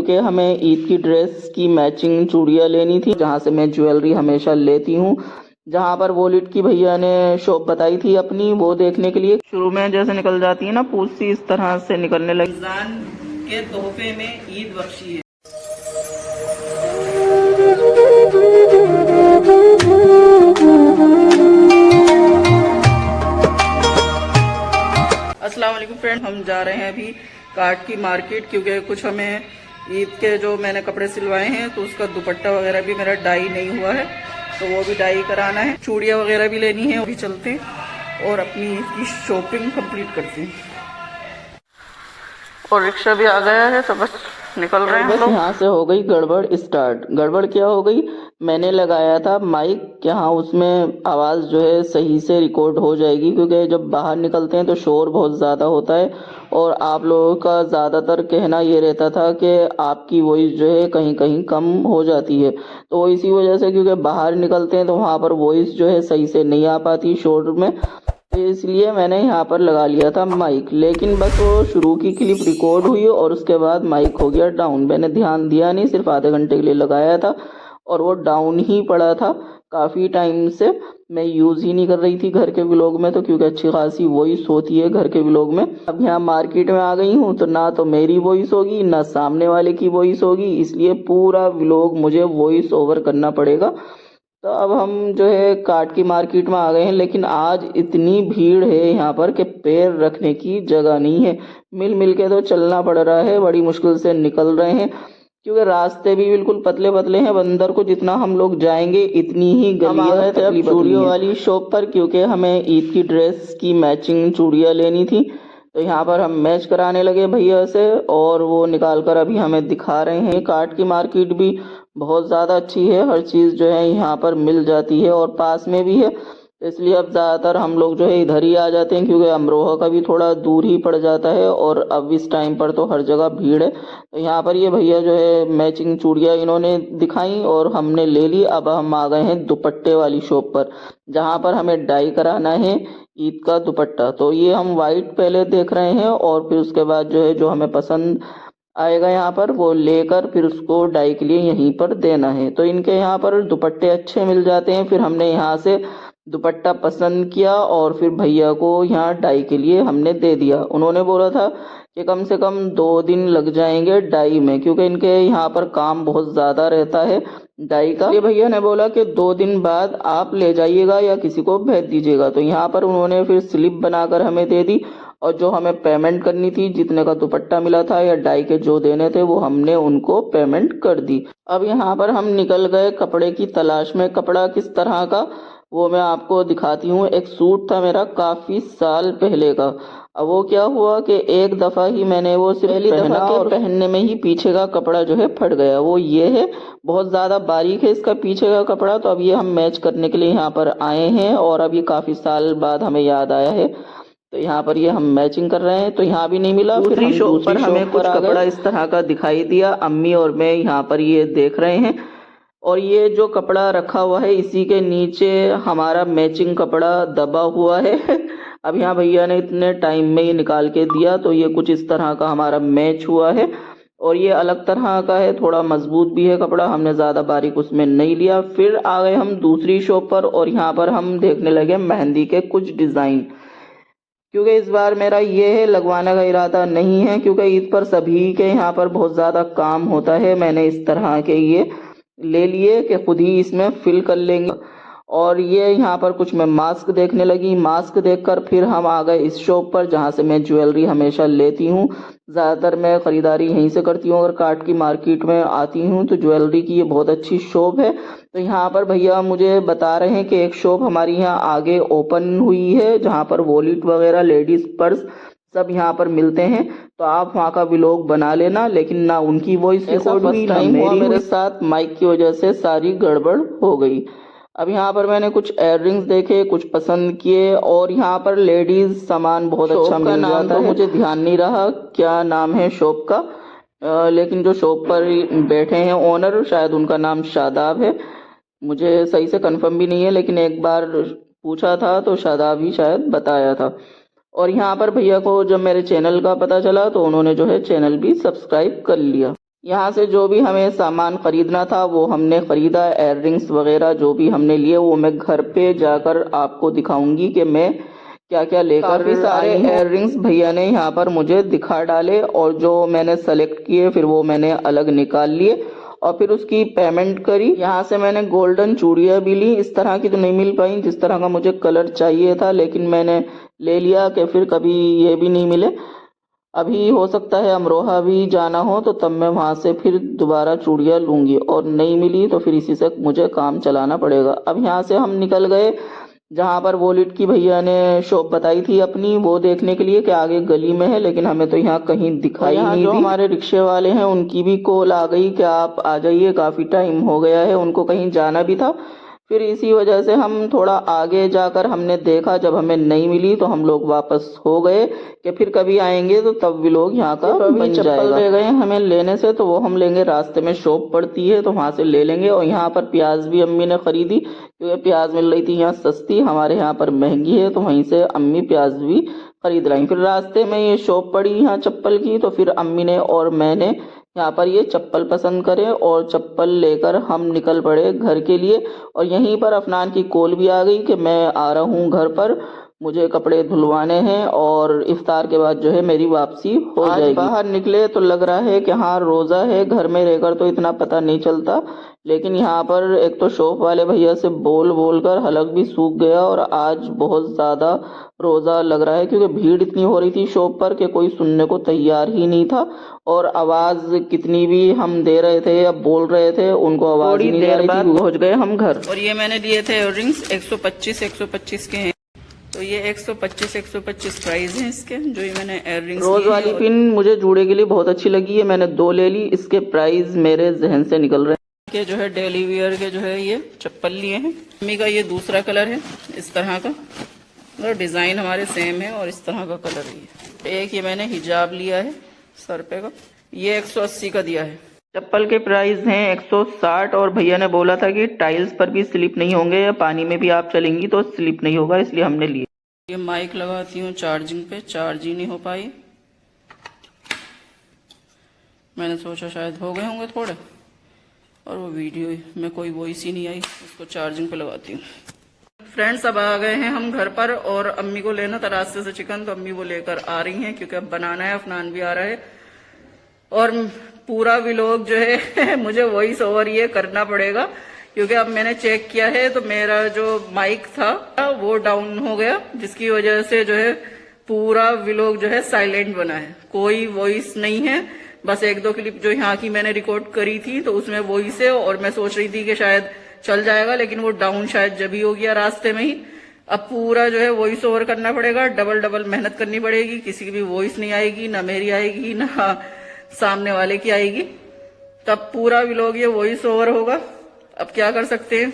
क्योंकि हमें ईद की ड्रेस की मैचिंग चूड़ियाँ लेनी थी, जहाँ से मैं ज्वेलरी हमेशा लेती हूँ। जहाँ पर वॉलेट की भैया ने शॉप बताई थी अपनी, वो देखने के लिए शुरू में जैसे निकल जाती है ना पूछ सी, इस तरह से निकलने लगी। रमजान के तोहफे में ईद बख्शी है। अस्सलाम वालेकुम फ्रेंड, हम जा रहे हैं अभी काट की मार्केट, क्योंकि कुछ हमें ईद के जो मैंने कपड़े सिलवाए हैं तो उसका दुपट्टा वगैरह भी मेरा डाई नहीं हुआ है, तो वो भी डाई कराना है। चूड़ियाँ वगैरह भी लेनी है, वो भी चलते हैं और अपनी ईद की शॉपिंग कंप्लीट करते हैं। और रिक्शा भी आ गया है तो बस निकल रहे हैं। बस यहाँ से हो गई गड़बड़ स्टार्ट। गड़बड़ क्या हो गई, मैंने लगाया था माइक, यहाँ उसमें आवाज़ जो है सही से रिकॉर्ड हो जाएगी, क्योंकि जब बाहर निकलते हैं तो शोर बहुत ज़्यादा होता है और आप लोगों का ज़्यादातर कहना ये रहता था कि आपकी वॉइस जो है कहीं कहीं कम हो जाती है, तो इसी वजह से क्योंकि बाहर निकलते हैं तो वहाँ पर वॉइस जो है सही से नहीं आ पाती शोर में, तो इसलिए मैंने यहाँ पर लगा लिया था माइक। लेकिन बस वो शुरू की क्लिप रिकॉर्ड हुई और उसके बाद माइक हो गया डाउन। मैंने ध्यान दिया नहीं, सिर्फ आधे घंटे के लिए लगाया था और वो डाउन ही पड़ा था। काफ़ी टाइम से मैं यूज़ ही नहीं कर रही थी घर के व्लॉग में, तो क्योंकि अच्छी खासी वॉइस होती है घर के व्लॉग में। अब यहाँ मार्केट में आ गई हूँ तो ना तो मेरी वॉइस होगी ना सामने वाले की वॉइस होगी, इसलिए पूरा व्लॉग मुझे वॉइस ओवर करना पड़ेगा। तो अब हम जो है काट की मार्केट में आ गए हैं, लेकिन आज इतनी भीड़ है यहाँ पर कि पैर रखने की जगह नहीं है। मिल मिल के तो चलना पड़ रहा है, बड़ी मुश्किल से निकल रहे हैं, क्योंकि रास्ते भी बिल्कुल पतले पतले हैं। बंदर को जितना हम लोग जाएंगे इतनी ही गलियां थे अब चूड़ियों वाली शॉप पर, क्योंकि हमें ईद की ड्रेस की मैचिंग चूड़ियाँ लेनी थी। तो यहाँ पर हम मैच कराने लगे भैया से और वो निकाल कर अभी हमें दिखा रहे हैं। काट की मार्केट भी बहुत ज़्यादा अच्छी है, हर चीज़ जो है यहाँ पर मिल जाती है और पास में भी है, तो इसलिए अब ज़्यादातर हम लोग जो है इधर ही आ जाते हैं, क्योंकि अमरोहा का भी थोड़ा दूर ही पड़ जाता है और अब इस टाइम पर तो हर जगह भीड़ है। तो यहाँ पर ये भैया जो है मैचिंग चूड़ियाँ इन्होंने दिखाई और हमने ले ली। अब हम आ गए हैं दुपट्टे वाली शॉप पर, जहाँ पर हमें डाई कराना है ईद का दुपट्टा। तो ये हम वाइट पहले देख रहे हैं और फिर उसके बाद जो है जो हमें पसंद आएगा यहाँ पर वो लेकर फिर उसको डाई के लिए यहीं पर देना है। तो इनके यहाँ पर दुपट्टे अच्छे मिल जाते हैं। फिर हमने यहाँ से दुपट्टा पसंद किया और फिर भैया को यहाँ डाई के लिए हमने दे दिया। उन्होंने बोला था कि कम से कम 2 दिन लग जाएंगे डाई में, क्योंकि इनके यहाँ पर काम बहुत ज़्यादा रहता है डाई का। ये भैया ने बोला कि 2 दिन बाद आप ले जाइएगा या किसी को भेज दीजिएगा। तो यहाँ पर उन्होंने फिर स्लिप बनाकर हमें दे दी और जो हमें पेमेंट करनी थी, जितने का दुपट्टा मिला था या डाई के जो देने थे, वो हमने उनको पेमेंट कर दी। अब यहाँ पर हम निकल गए कपड़े की तलाश में। कपड़ा किस तरह का वो मैं आपको दिखाती हूँ। एक सूट था मेरा काफ़ी साल पहले का। अब वो क्या हुआ कि एक दफ़ा ही मैंने वो सिर्फ पहली दफ़ा और पहनने में ही पीछे का कपड़ा जो है फट गया। वो ये है, बहुत ज़्यादा बारीक है इसका पीछे का कपड़ा। तो अब ये हम मैच करने के लिए यहाँ पर आए हैं और अब ये काफ़ी साल बाद हमें याद आया है, तो यहाँ पर ये हम मैचिंग कर रहे हैं। तो यहाँ भी नहीं मिला, फिर हम शॉप पर हमें कुछ कपड़ा इस तरह का दिखाई दिया। अम्मी और मैं यहाँ पर ये देख रहे हैं और ये जो कपड़ा रखा हुआ है इसी के नीचे हमारा मैचिंग कपड़ा दबा हुआ है। अब यहाँ भैया ने इतने टाइम में ये निकाल के दिया, तो ये कुछ इस तरह का हमारा मैच हुआ है और ये अलग तरह का है, थोड़ा मजबूत भी है कपड़ा। हमने ज़्यादा बारीक उसमें नहीं लिया। फिर आ गए हम दूसरी शॉप पर और यहाँ पर हम देखने लगे मेहंदी के कुछ डिज़ाइन, क्योंकि इस बार मेरा ये है लगवाने का इरादा नहीं है, क्योंकि ईद पर सभी के यहाँ पर बहुत ज़्यादा काम होता है। मैंने इस तरह के ये ले लिए कि खुद ही इसमें फिल कर लेंगे। और ये यहाँ पर कुछ मैं मास्क देखने लगी। मास्क देखकर फिर हम आ गए इस शॉप पर, जहाँ से मैं ज्वेलरी हमेशा लेती हूँ। ज़्यादातर मैं ख़रीदारी यहीं से करती हूँ। अगर काट की मार्केट में आती हूँ तो ज्वेलरी की ये बहुत अच्छी शॉप है। तो यहाँ पर भैया मुझे बता रहे हैं कि एक शॉप हमारी यहाँ आगे ओपन हुई है, जहाँ पर वॉलेट वगैरह, लेडीज़ पर्स सब यहाँ पर मिलते हैं, तो आप वहाँ का व्लॉग बना लेना। लेकिन ना उनकी वॉइस रिकॉर्ड हुई ना मेरे साथ, माइक की वजह से सारी गड़बड़ हो गई। अब यहाँ पर मैंने कुछ इयररिंग्स देखे, कुछ पसंद किए और यहाँ पर लेडीज सामान बहुत अच्छा मिल जाता है। मुझे ध्यान नहीं रहा क्या नाम है शॉप का, लेकिन जो शॉप पर बैठे हैं ओनर, शायद उनका नाम शादाब है। मुझे सही से कंफर्म भी नहीं है, लेकिन एक बार पूछा था तो शादाब ही शायद बताया था। और यहाँ पर भैया को जब मेरे चैनल का पता चला तो उन्होंने जो है चैनल भी सब्सक्राइब कर लिया। यहाँ से जो भी हमें सामान खरीदना था वो हमने खरीदा। एयररिंग्स वगैरह जो भी हमने लिए वो मैं घर पे जाकर आपको दिखाऊंगी कि मैं क्या क्या लेकर काफी सारे एयररिंग्स भैया ने यहाँ पर मुझे दिखा डाले और जो मैंने सेलेक्ट किए फिर वो मैंने अलग निकाल लिए और फिर उसकी पेमेंट करी। यहाँ से मैंने गोल्डन चूड़ियाँ भी ली। इस तरह की तो नहीं मिल पाई जिस तरह का मुझे कलर चाहिए था, लेकिन मैंने ले लिया कि फिर कभी ये भी नहीं मिले। अभी हो सकता है अमरोहा भी जाना हो तो तब मैं वहां से फिर दोबारा चूड़ियाँ लूंगी, और नहीं मिली तो फिर इसी से मुझे काम चलाना पड़ेगा। अब यहाँ से हम निकल गए जहाँ पर वॉलेट की भैया ने शॉप बताई थी अपनी, वो देखने के लिए कि आगे गली में है, लेकिन हमें तो यहाँ कहीं दिखाई नहीं दी। हमारे रिक्शे वाले हैं उनकी भी कॉल आ गई कि आप आ जाइए, काफी टाइम हो गया है, उनको कहीं जाना भी था। फिर इसी वजह से हम थोड़ा आगे जाकर हमने देखा, जब हमें नहीं मिली तो हम लोग वापस हो गए कि फिर कभी आएंगे तो तब भी लोग यहाँ का बन जाएगा। ले गए हमें लेने से तो वो हम लेंगे, रास्ते में शॉप पड़ती है तो वहां से ले लेंगे। और यहाँ पर प्याज भी अम्मी ने खरीदी क्योंकि प्याज मिल रही थी यहाँ सस्ती, हमारे यहाँ पर महंगी है, तो वहीं से अम्मी प्याज भी खरीद लाई। फिर रास्ते में ये शॉप पड़ी यहाँ चप्पल की, तो फिर अम्मी ने और मैंने यहाँ पर ये चप्पल पसंद करे और चप्पल लेकर हम निकल पड़े घर के लिए। और यहीं पर अफनान की कॉल भी आ गई कि मैं आ रहा हूँ घर पर, मुझे कपड़े धुलवाने हैं और इफ्तार के बाद जो है मेरी वापसी हो जाएगी। बाहर निकले तो लग रहा है कि हाँ रोज़ा है, घर में रहकर तो इतना पता नहीं चलता, लेकिन यहाँ पर एक तो शॉप वाले भैया से बोल बोल कर हलक भी सूख गया और आज बहुत ज़्यादा रोज़ा लग रहा है क्योंकि भीड़ इतनी हो रही थी शॉप पर कि कोई सुनने को तैयार ही नहीं था। और आवाज़ कितनी भी हम दे रहे थे या बोल रहे थे उनको आवाज़ ही नहीं आ रही थी। पहुँच गए हम घर। और ये मैंने लिए थे इयररिंग्स 125 के हैं, तो ये 125 प्राइस है इसके। जो ये मैंने इयररिंग्स रोज वाली पिन मुझे जूड़े के लिए बहुत अच्छी लगी है, मैंने 2 ले ली। इसके प्राइस मेरे जहन से निकल रहे हैं कि जो है डेली वियर के जो है ये चप्पल लिए हैं। मम्मी का ये दूसरा कलर है इस तरह का, मतलब डिजाइन हमारे सेम है और इस तरह का कलर है। एक ये मैंने हिजाब लिया है सर पे का, ये 180 का दिया है। चप्पल के प्राइस हैं 160 और भैया ने बोला था कि टाइल्स पर भी स्लिप नहीं होंगे या पानी में भी आप चलेंगी तो स्लिप नहीं होगा, इसलिए हमने लिए। ये माइक लगाती हूँ चार्जिंग पे, चार्ज ही नहीं हो पाई। मैंने सोचा शायद हो गए होंगे थोड़े, और वो वीडियो में कोई वॉइस ही नहीं आई, उसको चार्जिंग पे लगाती हूँ। फ्रेंड्स अब आ गए हैं हम घर पर और अम्मी को लेना था रास्ते से चिकन, तो अम्मी वो लेकर आ रही हैं क्योंकि अब बनाना है, अफनान भी आ रहा है। और पूरा व्लॉग जो है मुझे वॉइस ओवर ये करना पड़ेगा क्योंकि अब मैंने चेक किया है तो मेरा जो माइक था वो डाउन हो गया, जिसकी वजह से जो है पूरा व्लॉग जो है साइलेंट बना है, कोई वॉइस नहीं है। बस 1-2 क्लिप जो यहाँ की मैंने रिकॉर्ड करी थी तो उसमें वॉइस है और मैं सोच रही थी कि शायद चल जाएगा, लेकिन वो डाउन शायद जब ही हो गया रास्ते में ही। अब पूरा जो है वॉइस ओवर करना पड़ेगा, डबल मेहनत करनी पड़ेगी, किसी की भी वॉइस नहीं आएगी, ना मेरी आएगी ना सामने वाले की आएगी, तब पूरा व्लॉग ये वॉइस ओवर होगा। अब क्या कर सकते हैं,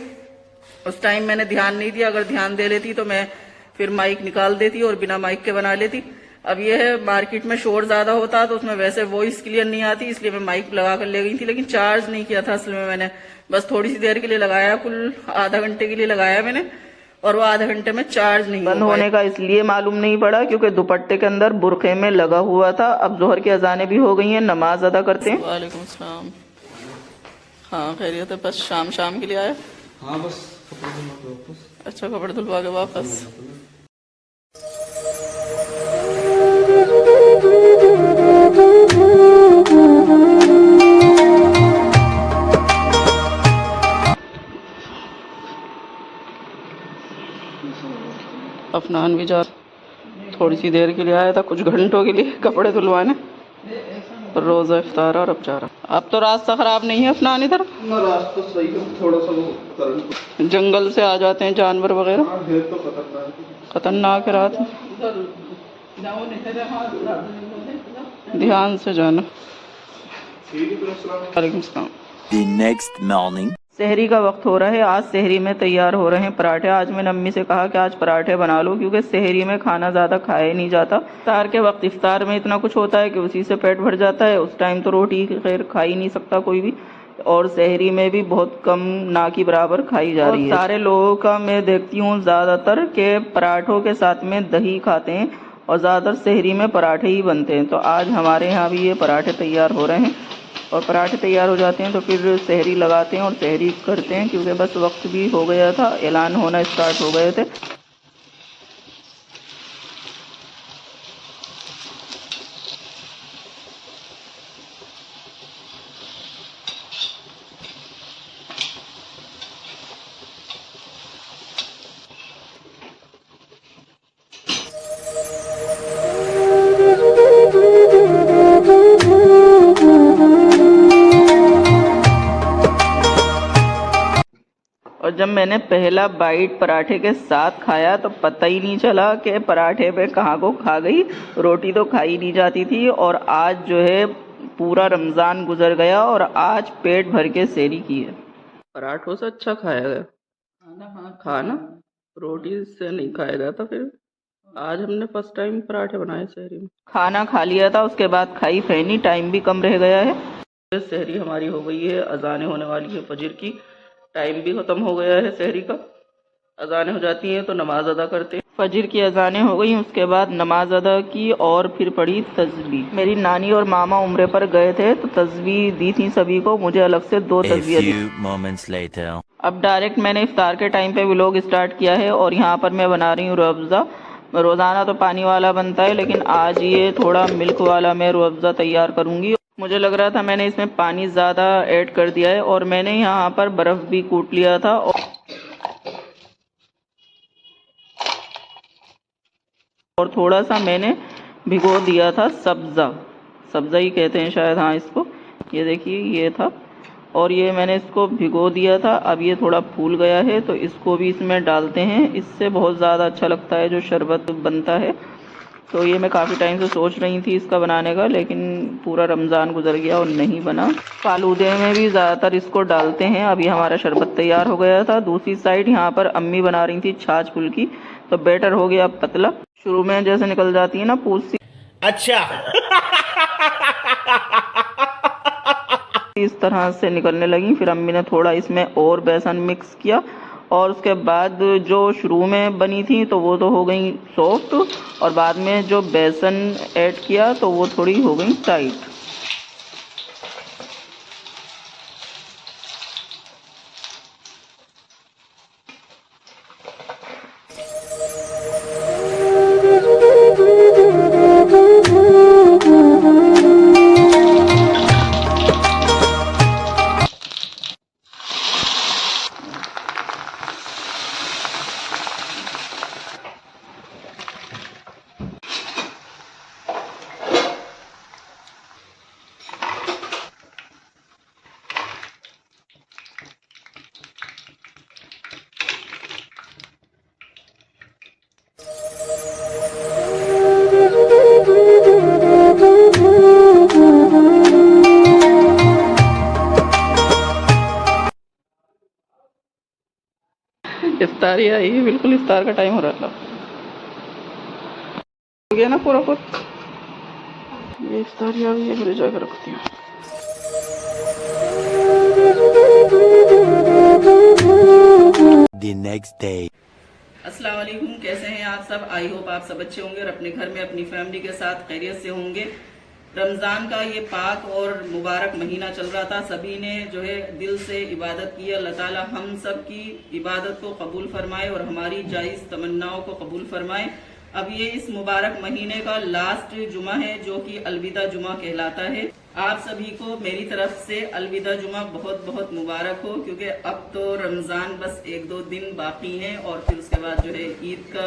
उस टाइम मैंने ध्यान नहीं दिया, अगर ध्यान दे लेती तो मैं फिर माइक निकाल देती और बिना माइक के बना लेती। अब ये है मार्केट में शोर ज्यादा होता तो उसमें वैसे वॉइस क्लियर नहीं आती, इसलिए मैं माइक लगा कर ले गई थी, लेकिन चार्ज नहीं किया था असल में मैंने, बस थोड़ी सी देर के लिए लगाया, कुल आधा घंटे के लिए लगाया मैंने, और वो आधे घंटे में चार्ज नहीं बंद होने का इसलिए मालूम नहीं पड़ा क्योंकि दुपट्टे के अंदर बुरखे में लगा हुआ था। अब जोहर की अजानें भी हो गई हैं, नमाज अदा करते हैं। वालेकुम अस्सलाम। हाँ खैरियत है, बस शाम के लिए आया। हाँ बस कपड़े धुलवा के वापस। अच्छा कपड़े धुलवा के वापस। अफनान भी जा थोड़ी सी देर के लिए आया था, कुछ घंटों के लिए कपड़े धुलवाने, रोज़ा इफ्तार और अब जा रहा। अब तो रास्ता खराब नहीं है अफनान, इधर रास्ता सही है, थोड़ा सा वो जंगल से आ जाते हैं जानवर वगैरह, तो खतरनाक है रात में, ध्यान से जाना। वालेकुम सलाम। The next morning. सहरी का वक्त हो रहा है, आज सहरी में तैयार हो रहे हैं पराठे। आज मैंने अम्मी से कहा कि आज पराठे बना लो क्योंकि सहरी में खाना ज़्यादा खाया नहीं जाता। इफ्तार के वक्त इफ्तार में इतना कुछ होता है कि उसी से पेट भर जाता है, उस टाइम तो रोटी खैर खा ही नहीं सकता कोई भी, और सहरी में भी बहुत कम ना की बराबर खाई जा रही है। सारे लोगों का मैं देखती हूँ ज़्यादातर के पराठों के साथ में दही खाते हैं और ज़्यादातर सहरी में पराठे ही बनते हैं, तो आज हमारे यहाँ भी ये पराठे तैयार हो रहे हैं। और पराठे तैयार हो जाते हैं तो फिर सहरी लगाते हैं और सहरी करते हैं, क्योंकि बस वक्त भी हो गया था, ऐलान होना स्टार्ट हो गए थे। और जब मैंने पहला बाइट पराठे के साथ खाया तो पता ही नहीं चला कि पराठे पे कहाँ को खा गई। रोटी तो खाई नहीं जाती थी। और आज जो है पूरा रमज़ान गुजर गया और आज पेट भर के सहरी की है। पराठों से अच्छा खाया गया खाना। हाँ, खाना रोटी से नहीं खाया गया था। फिर आज हमने फर्स्ट टाइम पराठे बनाए सहरी में। खाना खा लिया था, उसके बाद खाई फैनी, टाइम भी कम रह गया है। सहरी हमारी हो गई है, अजानें होने वाली है फजर की, टाइम भी ख़त्म हो गया है सहरी का। अजानें हो जाती हैं तो नमाज अदा करते हैं। फजर की अजानें हो गई, उसके बाद नमाज अदा की और फिर पढ़ी तस्बीह। मेरी नानी और मामा उम्रे पर गए थे तो तस्बीह दी थी सभी को, मुझे अलग से 2 तस्बीह दी। अब डायरेक्ट मैंने इफ्तार के टाइम पे व्लॉग स्टार्ट किया है और यहाँ पर मैं बना रही हूँ रूह अफ़ज़ा। रोज़ाना तो पानी वाला बनता है, लेकिन आज ये थोड़ा मिल्क वाला मैं रूह अफ़ज़ा तैयार करूँगी। मुझे लग रहा था मैंने इसमें पानी ज़्यादा ऐड कर दिया है और मैंने यहाँ पर बर्फ़ भी कूट लिया था और थोड़ा सा मैंने भिगो दिया था सब्ज़ा ही कहते हैं शायद, हाँ इसको। ये देखिए ये था और ये मैंने इसको भिगो दिया था। अब ये थोड़ा फूल गया है तो इसको भी इसमें डालते हैं। इससे बहुत ज़्यादा अच्छा लगता है जो शरबत बनता है। तो ये मैं काफ़ी टाइम से सोच रही थी इसका बनाने का, लेकिन पूरा रमज़ान गुजर गया और नहीं बना। फालूदे में भी ज़्यादातर इसको डालते हैं। अभी हमारा शरबत तैयार हो गया था। दूसरी साइड यहाँ पर अम्मी बना रही थी छाछ फुल्की, तो बैटर हो गया पतला। शुरू में जैसे निकल जाती है ना पूछ सी, अच्छा इस तरह से निकलने लगी। फिर अम्मी ने थोड़ा इसमें और बेसन मिक्स किया और उसके बाद जो शुरू में बनी थी तो वो तो हो गई सॉफ्ट, और बाद में जो बेसन ऐड किया तो वो थोड़ी हो गई टाइट। इफ्तारी आई है, बिल्कुल इफ्तार का टाइम हो रहा था। हो गया ना पूरा कुछ। ये इफ्तारी आ गई है, फिर जाकर रखती हूँ। The next day. अस्सलाम वालेकुम, कैसे हैं आप सब? आई होप आप सब अच्छे होंगे और अपने घर में अपनी फैमिली के साथ खैरियत से होंगे। रमज़ान का ये पाक और मुबारक महीना चल रहा था। सभी ने जो है दिल से इबादत की। अल्लाह ताला हम सब की इबादत को कबूल फरमाए और हमारी जायज़ तमन्नाओं को कबूल फरमाए। अब ये इस मुबारक महीने का लास्ट जुमा है जो कि अलविदा जुमा कहलाता है। आप सभी को मेरी तरफ से अलविदा जुमा बहुत बहुत मुबारक हो, क्योंकि अब तो रमज़ान बस 1-2 दिन बाकी हैं और फिर उसके बाद जो है ईद का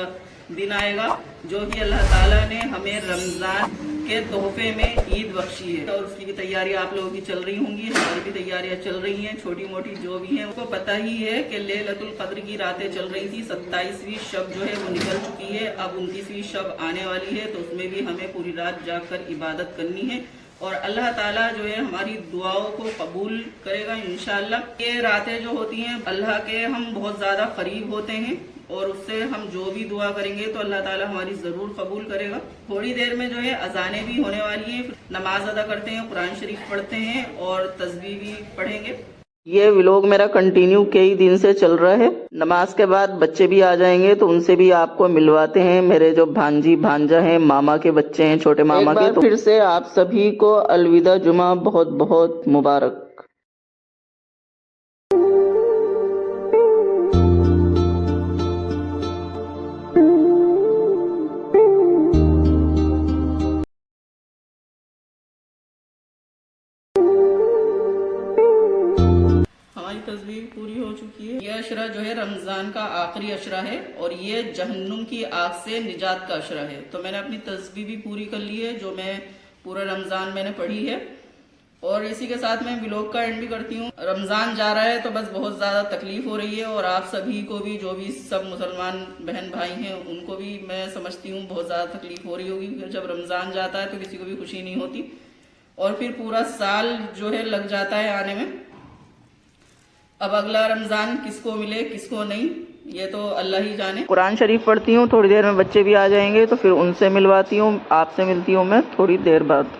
दिन आएगा, जो कि अल्लाह ताला ने हमें रमज़ान के तोहफे में ईद बख्शी है। और उसकी भी तैयारी आप लोगों की चल रही होंगी, हमारी भी तैयारियां चल रही हैं, छोटी मोटी जो भी हैं। उनको पता ही है कि लैलतुल क़द्र की रातें चल रही थी। 27वीं शब जो है वो निकल चुकी है, अब 29वीं शब आने वाली है, तो उसमें भी हमें पूरी रात जाकर इबादत करनी है और अल्लाह ताला जो है हमारी दुआओं को कबूल करेगा इंशाअल्लाह। ये रातें जो होती हैं अल्लाह के हम बहुत ज़्यादा करीब होते हैं और उससे हम जो भी दुआ करेंगे तो अल्लाह ताला हमारी ज़रूर कबूल करेगा। थोड़ी देर में जो है अजानें भी होने वाली हैं, नमाज अदा करते हैं, कुरान शरीफ पढ़ते हैं और तस्बीह भी पढ़ेंगे। ये व्लॉग मेरा कंटिन्यू कई दिन से चल रहा है। नमाज के बाद बच्चे भी आ जाएंगे तो उनसे भी आपको मिलवाते हैं। मेरे जो भांजी भांजा हैं, मामा के बच्चे हैं, छोटे मामा के। तो फिर से आप सभी को अलविदा जुमा बहुत बहुत मुबारक। हमारी तस्वीर पूरी हो चुकी है। यह अशरा जो है रमजान का आखिरी अशरा है और ये जहन्नुम की आग से निजात का अशरा है। तो मैंने अपनी तस्वीर भी पूरी कर ली है, जो मैं पूरा रमजान मैंने पढ़ी है। और इसी के साथ मैं व्लॉग का एंड भी करती हूँ। रमजान जा रहा है तो बस बहुत ज्यादा तकलीफ हो रही है और आप सभी को भी, जो भी सब मुसलमान बहन भाई हैं, उनको भी मैं समझती हूँ बहुत ज्यादा तकलीफ हो रही होगी। जब रमजान जाता है तो किसी को भी खुशी नहीं होती और फिर पूरा साल जो है लग जाता है आने में। अब अगला रमजान किसको मिले किसको नहीं, ये तो अल्लाह ही जाने। कुरान शरीफ पढ़ती हूँ, थोड़ी देर में बच्चे भी आ जाएंगे तो फिर उनसे मिलवाती हूँ। आपसे मिलती हूँ मैं थोड़ी देर बाद।